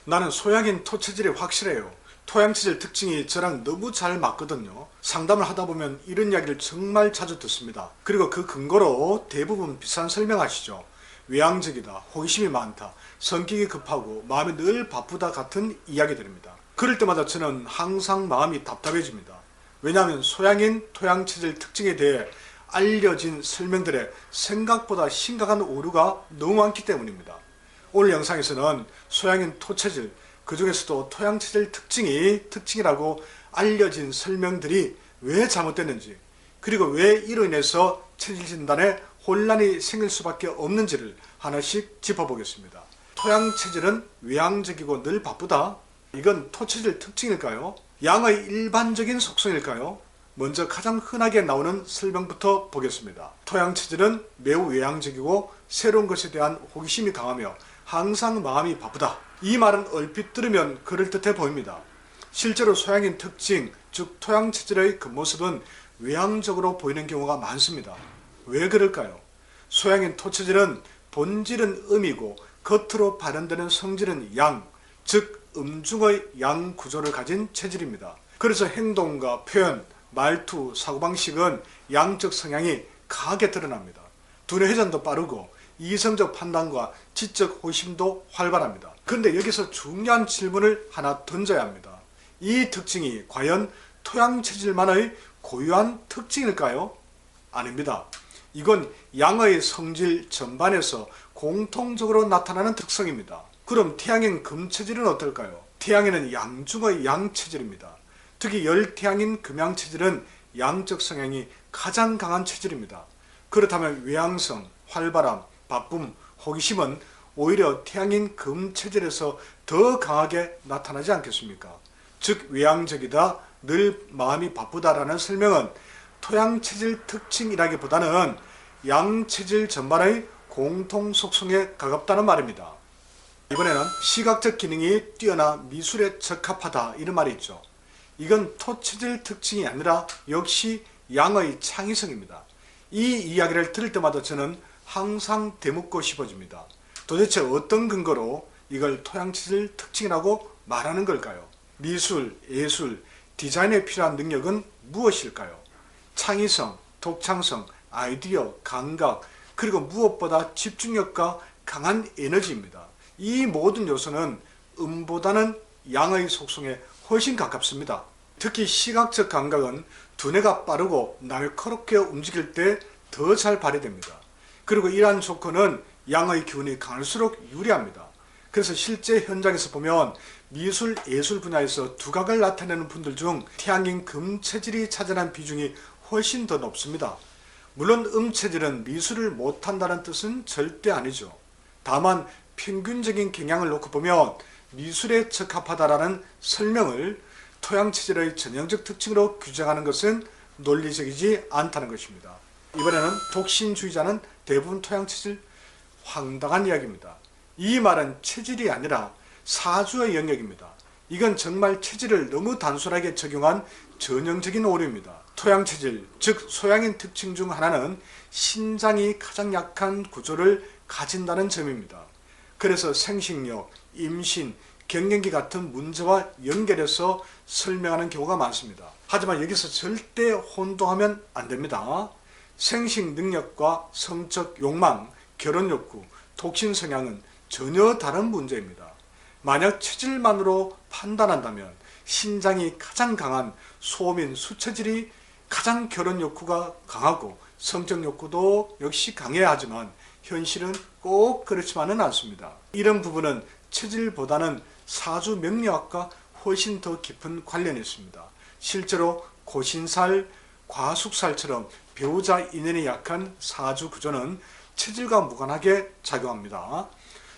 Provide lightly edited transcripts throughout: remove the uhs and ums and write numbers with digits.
나는 소양인 토체질이 확실해요. 토양체질 특징이 저랑 너무 잘 맞거든요. 상담을 하다 보면 이런 이야기를 정말 자주 듣습니다. 그리고 그 근거로 대부분 비슷한 설명하시죠. 외향적이다, 호기심이 많다, 성격이 급하고 마음이 늘 바쁘다 같은 이야기들입니다. 그럴 때마다 저는 항상 마음이 답답해집니다. 왜냐하면 소양인 토양체질 특징에 대해 알려진 설명들에 생각보다 심각한 오류가 너무 많기 때문입니다. 오늘 영상에서는 소양인 토체질, 그 중에서도 토양체질 특징이라고 알려진 설명들이 왜 잘못됐는지, 그리고 왜 이로 인해서 체질 진단에 혼란이 생길 수밖에 없는지를 하나씩 짚어보겠습니다. 토양체질은 외향적이고 늘 바쁘다. 이건 토체질 특징일까요? 양의 일반적인 속성일까요? 먼저 가장 흔하게 나오는 설명부터 보겠습니다. 토양체질은 매우 외향적이고 새로운 것에 대한 호기심이 강하며 항상 마음이 바쁘다. 이 말은 얼핏 들으면 그럴듯해 보입니다. 실제로 소양인 특징, 즉 토양체질의 겉모습은 외향적으로 보이는 경우가 많습니다. 왜 그럴까요? 소양인 토체질은 본질은 음이고 겉으로 발현되는 성질은 양, 즉 음중의 양 구조를 가진 체질입니다. 그래서 행동과 표현, 말투, 사고방식은 양적 성향이 강하게 드러납니다. 두뇌 회전도 빠르고 이성적 판단과 지적 호기심도 활발합니다. 그런데 여기서 중요한 질문을 하나 던져야 합니다. 이 특징이 과연 토양체질만의 고유한 특징일까요? 아닙니다. 이건 양의 성질 전반에서 공통적으로 나타나는 특성입니다. 그럼 태양인 금체질은 어떨까요? 태양인은 양중의 양체질입니다. 특히 열태양인 금양체질은 양적 성향이 가장 강한 체질입니다. 그렇다면 외향성, 활발함, 바쁨, 호기심은 오히려 태양인 금체질에서 더 강하게 나타나지 않겠습니까? 즉 외향적이다, 늘 마음이 바쁘다라는 설명은 토양체질 특징이라기보다는 양체질 전반의 공통 속성에 가깝다는 말입니다. 이번에는 시각적 기능이 뛰어나 미술에 적합하다, 이런 말이 있죠. 이건 토체질 특징이 아니라 역시 양의 창의성입니다. 이 이야기를 들을 때마다 저는 항상 되묻고 싶어집니다. 도대체 어떤 근거로 이걸 토양체질 특징이라고 말하는 걸까요? 미술, 예술, 디자인에 필요한 능력은 무엇일까요? 창의성, 독창성, 아이디어, 감각, 그리고 무엇보다 집중력과 강한 에너지입니다. 이 모든 요소는 음보다는 양의 속성에 훨씬 가깝습니다. 특히 시각적 감각은 두뇌가 빠르고 날카롭게 움직일 때 더 잘 발휘됩니다. 그리고 이러한 조건은 양의 기운이 강할수록 유리합니다. 그래서 실제 현장에서 보면 미술, 예술 분야에서 두각을 나타내는 분들 중 태양인 금체질이 차지하는 비중이 훨씬 더 높습니다. 물론 음체질은 미술을 못한다는 뜻은 절대 아니죠. 다만 평균적인 경향을 놓고 보면 미술에 적합하다라는 설명을 토양체질의 전형적 특징으로 규정하는 것은 논리적이지 않다는 것입니다. 이번에는 독신주의자는 대부분 토양체질, 황당한 이야기입니다. 이 말은 체질이 아니라 사주의 영역입니다. 이건 정말 체질을 너무 단순하게 적용한 전형적인 오류입니다. 토양체질, 즉 소양인 특징 중 하나는 신장이 가장 약한 구조를 가진다는 점입니다. 그래서 생식력, 임신, 갱년기 같은 문제와 연결해서 설명하는 경우가 많습니다. 하지만 여기서 절대 혼동하면 안 됩니다. 생식 능력과 성적 욕망, 결혼 욕구, 독신 성향은 전혀 다른 문제입니다. 만약 체질만으로 판단한다면 신장이 가장 강한 소민 수체질이 가장 결혼 욕구가 강하고 성적 욕구도 역시 강해야 하지만 현실은 꼭 그렇지만은 않습니다. 이런 부분은 체질보다는 사주 명리학과 훨씬 더 깊은 관련이 있습니다. 실제로 고신살, 과숙살처럼 배우자 인연이 약한 사주 구조는 체질과 무관하게 작용합니다.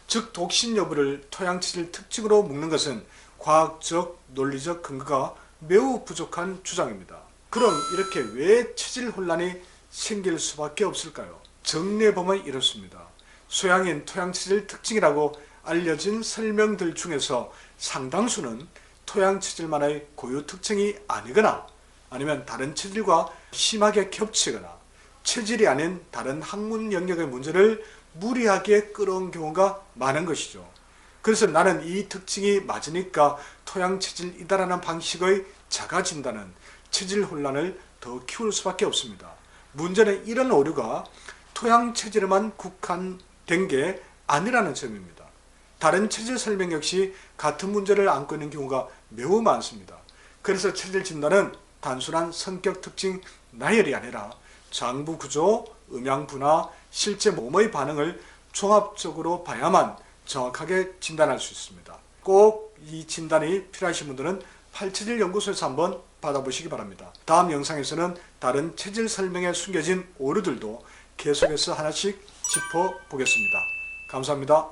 즉 독신 여부를 토양체질 특징으로 묶는 것은 과학적, 논리적 근거가 매우 부족한 주장입니다. 그럼 이렇게 왜 체질 혼란이 생길 수밖에 없을까요? 정리해보면 이렇습니다. 소양인 토양체질 특징이라고 알려진 설명들 중에서 상당수는 토양체질만의 고유 특징이 아니거나 아니면 다른 체질과 심하게 겹치거나 체질이 아닌 다른 학문 영역의 문제를 무리하게 끌어온 경우가 많은 것이죠. 그래서 나는 이 특징이 맞으니까 토양체질이다라는 방식의 자가 진단은 체질 혼란을 더 키울 수밖에 없습니다. 문제는 이런 오류가 토양체질에만 국한된 게 아니라는 점입니다. 다른 체질 설명 역시 같은 문제를 안고 있는 경우가 매우 많습니다. 그래서 체질 진단은 단순한 성격 특징 나열이 아니라 장부 구조, 음양 분화, 실제 몸의 반응을 종합적으로 봐야만 정확하게 진단할 수 있습니다. 꼭 이 진단이 필요하신 분들은 팔체질 연구소에서 한번 받아보시기 바랍니다. 다음 영상에서는 다른 체질 설명에 숨겨진 오류들도 계속해서 하나씩 짚어보겠습니다. 감사합니다.